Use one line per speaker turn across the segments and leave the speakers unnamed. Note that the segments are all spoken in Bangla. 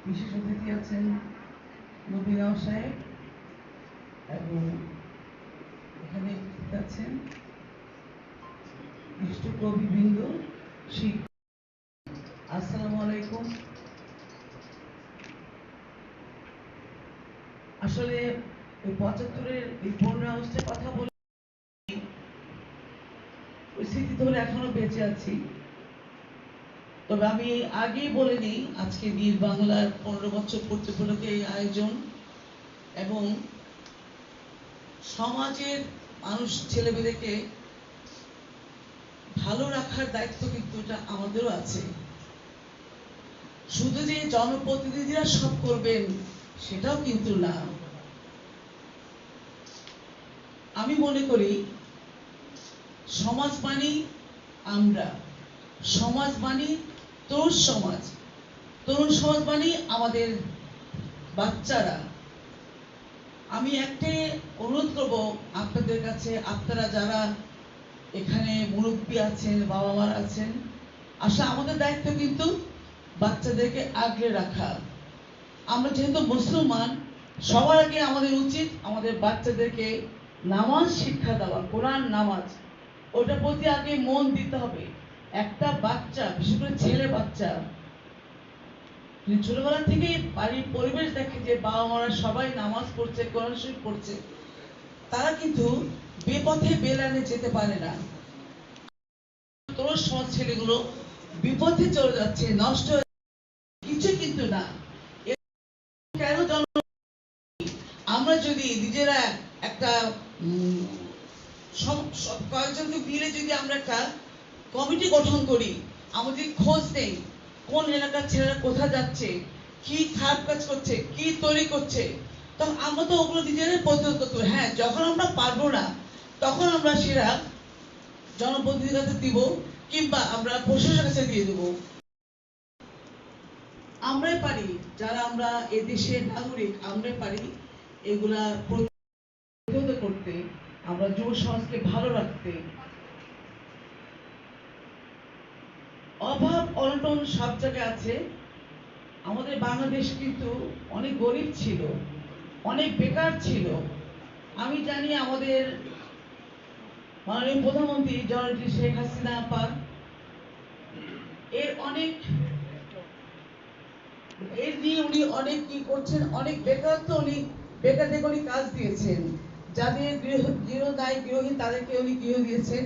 বিশেষ অতিথি আছেন নবীনা সাহেব এবং এখানে উপস্থিত আছেন বিশিষ্ট কবিবৃন্দ। আসসালামু আলাইকুম। আসলে ওই 75-এর এই 15 আগস্টের কথা বলে ওই স্মৃতি ধরে এখনো বেঁচে আছি। তবে আমি আগেই বলে নিই, আজকে বীর বাংলার 15 বছর পূর্তি উপলক্ষে এই আয়োজন এবং সমাজের মানুষ ছেলেমেয়েদেরকে ভালো রাখার দায়িত্ব কিন্তু এটা আমাদেরও আছে। শুধু যে জনপ্রতিনিধিরা সব করবেন সেটাও কিন্তু না। আমি মনে করি সমাজ মানে আমরা, সমাজ মানে তরুণ সমাজ, তরুণ সমাজ মানে আমাদের বাচ্চারা। আমি একটাই অনুরোধ করব আপনাদের কাছে, আপনারা যারা এখানে মুরব্বী আছেন, বাবা মারা আছেন, আসলে আমাদের দায়িত্ব কিন্তু বাচ্চাদেরকে আগলে রাখা। আমরা যেহেতু মুসলমান, সবার আগে আমাদের উচিত আমাদের বাচ্চাদেরকে নামাজ শিক্ষা দেওয়া, কোরআন নামাজ, ওটার প্রতি আগে মন দিতে হবে। একটা বাচ্চা, বিশেষ করে ছেলে বাচ্চা, ছোটবেলা থেকে বাড়ির পরিবেশ দেখে যে বাবা মারা সবাই নামাজ পড়ছে, কোরআন শরীফ পড়ছে, তারা কিন্তু বেপথে বেলানে যেতে পারে না। তরুণ সমাজ ছেলেগুলো বিপথে চলে যাচ্ছে, নষ্ট কিছু কিন্তু না। কেন আমরা যদি নিজেরা একটা কয়েকজনকে মিলে যদি আমরা একটা কমিটি গঠন করি, আমাদের খোঁজ নেই কোন এলাকার ছেলেরা কোথায় যাচ্ছে, কি খারাপ কাজ করছে, কি তৈরি করছে, তখন আমরা তো ওগুলো নিজেরাই প্রতিরোধ করতে হবে। হ্যাঁ, যখন আমরা পারবো না তখন আমরা সেরা জনপ্রতিনিধির কাছে দিব কিংবা আমরা প্রশাসনের কাছে দিয়ে দেবো। আমরাই পারি, যারা আমরা এদেশের নাগরিক, আমরাই পারি এগুলা প্রতিরোধ করতে, আমরা যুব সমাজকে ভালো রাখতে। অভাব অনটন সব জায়গায় আছে। আমাদের বাংলাদেশ কিন্তু অনেক গরিব ছিল, অনেক বেকার ছিল। আমি জানি আমাদের মাননীয় প্রধানমন্ত্রী জননেত্রী শেখ হাসিনা আপা এর নিয়ে উনি অনেক কি করছেন, অনেক বেকারত্ব উনি বেকারদের উনি কাজ দিয়েছেন, যাদের গৃহহীন তাদেরকে উনি গৃহ দিয়েছেন।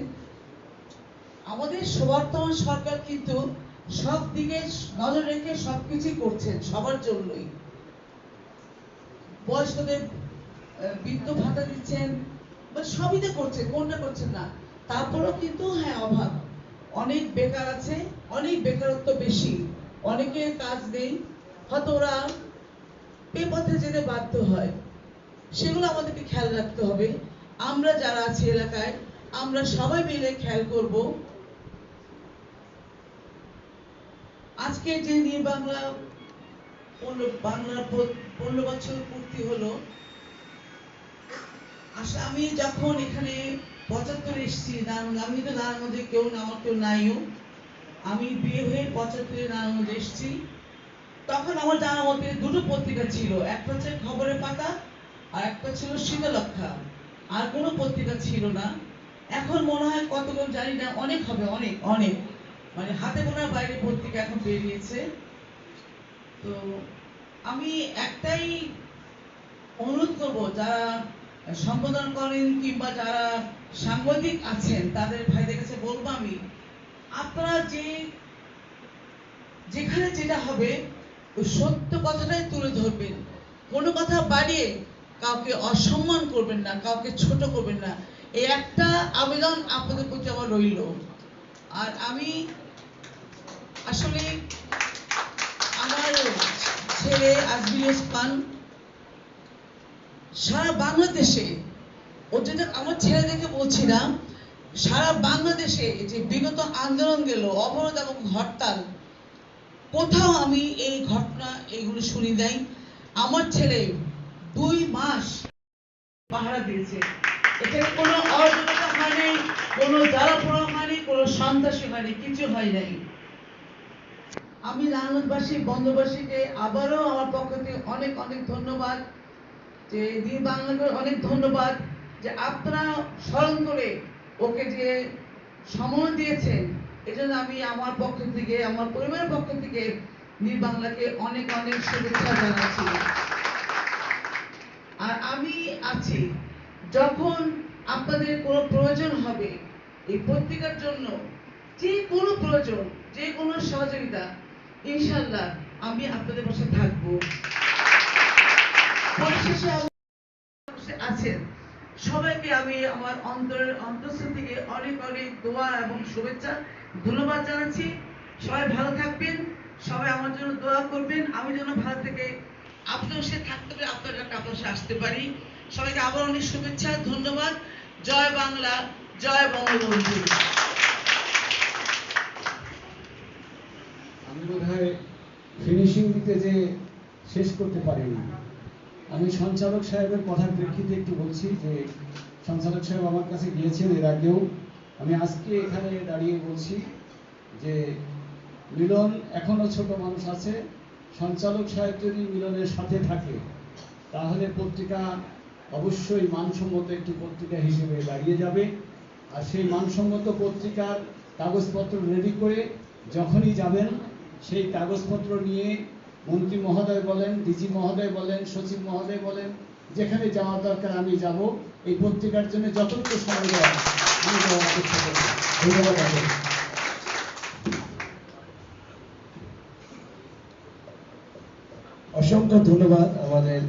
আমাদের বর্তমান সরকার কিন্তু সব দিকে নজর রেখে সবকিছু করছেন সবার জন্যই। বয়স্কদের বৃদ্ধ ভাতা দিচ্ছেন, সবই তো করছেন, কোনটা করছেন না। তারপরেও কিন্তু হ্যাঁ, অভাব, অনেক বেকার আছে, অনেক বেকারত্ব বেশি, অনেকে কাজ নেই, হয়তো ওরা বেপথে যেতে বাধ্য হয়। সেগুলো আমাদেরকে খেয়াল রাখতে হবে। আমরা যারা আছি এলাকায়, আমরা সবাই মিলে খেয়াল করব। আজকে যে নিয়ে বাংলার 15 বছর পূর্তি হলো, আসলে আমি যখন এখানে 75 এসেছি, আমি তো নারায়ণগঞ্জে কেউ না, আমার কেউ নাইও, আমি বিয়ে হয়ে 75-এ নারায়ণগঞ্জে এসেছি। তখন আমার জানা মতে দুটো পত্রিকা ছিল, একটা হচ্ছে খবরের পাতা আর একটা ছিল শীতলক্ষা, আর কোনো পত্রিকা ছিল না। এখন মনে হয় কতগুলো জানি না, অনেক হবে, অনেক অনেক, মানে হাতে গোনার বাইরে পত্রিকা এখন বেরিয়েছে। তো আমি একটাই অনুরোধ করব, যারা সম্বোধন করেন কিংবা যারা সাংবাদিক আছেন তাদের ভাইদের কাছে বলবো আমি, আপনারা যেখানে যেটা হবে ওই সত্য কথাটাই তুলে ধরবেন। কোনো কথা বাড়িয়ে কাউকে অসম্মান করবেন না, কাউকে ছোট করবেন না। এই একটা আবেদন আপনাদের প্রতি আমার রইল। আর আমি আসলে আমার ছেলে আজমির ওসমান সারা বাংলাদেশে, ও যেটা আমার ছেলেদেরকে বলছিলাম, সারা বাংলাদেশে যে বিগত আন্দোলন গেল, অবরোধ এবং হরতাল, কোথাও আমি এই ঘটনা এগুলো শুনি নাই। আমার ছেলে 2 মাস পাহারা দিয়েছে। এখানে কোনো অরাজকতা হয় নাই, কোনো জ্বালাপোড়া হয়নি, কোনো সন্ত্রাসী হয়নি, কিছু হয় নাই। আমি নারায়ণগঞ্জবাসী বন্ধুবাসীকে আবারও আমার পক্ষ থেকে অনেক অনেক ধন্যবাদ, যে নিউ বাংলাকে অনেক ধন্যবাদ যে আপনারা স্মরণ করে ওকে যে সময় দিয়েছেন। এজন্য আমি আমার পক্ষ থেকে, আমার পরিবারের পক্ষ থেকে নিউ বাংলাকে অনেক অনেক শুভেচ্ছা জানাচ্ছি। আর আমি আছি যখন আপনাদের কোনো প্রয়োজন হবে, এই পত্রিকার জন্য যে কোনো প্রয়োজন, যে কোনো সহযোগিতা, ইনশাআল্লাহ আমি আপনাদের পাশে থাকবো। পরিশেষে আছেন সবাইকে আমি আমার অন্তরের অন্তঃস্থল থেকে অনেক অনেক দোয়া এবং শুভেচ্ছা ধন্যবাদ জানাচ্ছি। সবাই ভালো থাকবেন, সবাই আমার জন্য দোয়া করবেন, আমি যেন ভালো থেকে আপনাদের সাথে থাকতে পারি, আপনাদের কাছে আসতে পারি। সবাইকে আবার অনেক শুভেচ্ছা, ধন্যবাদ। জয় বাংলা, জয় বঙ্গবন্ধু।
আমি বোধহয় ফিনিশিং দিতে যে শেষ করতে পারিনি। আমি সঞ্চালক সাহেবের কথার প্রেক্ষিতে একটু বলছি যে সঞ্চালক সাহেব আমার কাছে গিয়েছেন এর আগেও। আমি আজকে এখানে দাঁড়িয়ে বলছি যে মিলন এখনো ছোট মানুষ আছে, সঞ্চালক সাহেব যদি মিলনের সাথে থাকে তাহলে পত্রিকা অবশ্যই মানসম্মত একটি পত্রিকা হিসেবে দাঁড়িয়ে যাবে। আর সেই মানসম্মত পত্রিকার কাগজপত্র রেডি করে যখনই যাবেন সেই কাগজপত্র নিয়ে মন্ত্রী মহোদয় বলেন, ডিজি মহোদয় বলেন, সচিব মহোদয় বলেন, যেখানে যাওয়া দরকার আমি যাব। এই পত্রিকার জন্য যতটুকু সময় দেওয়া আমি দেওয়ার চেষ্টা করব। ধন্যবাদ।
অসংখ্য ধন্যবাদ আমাদের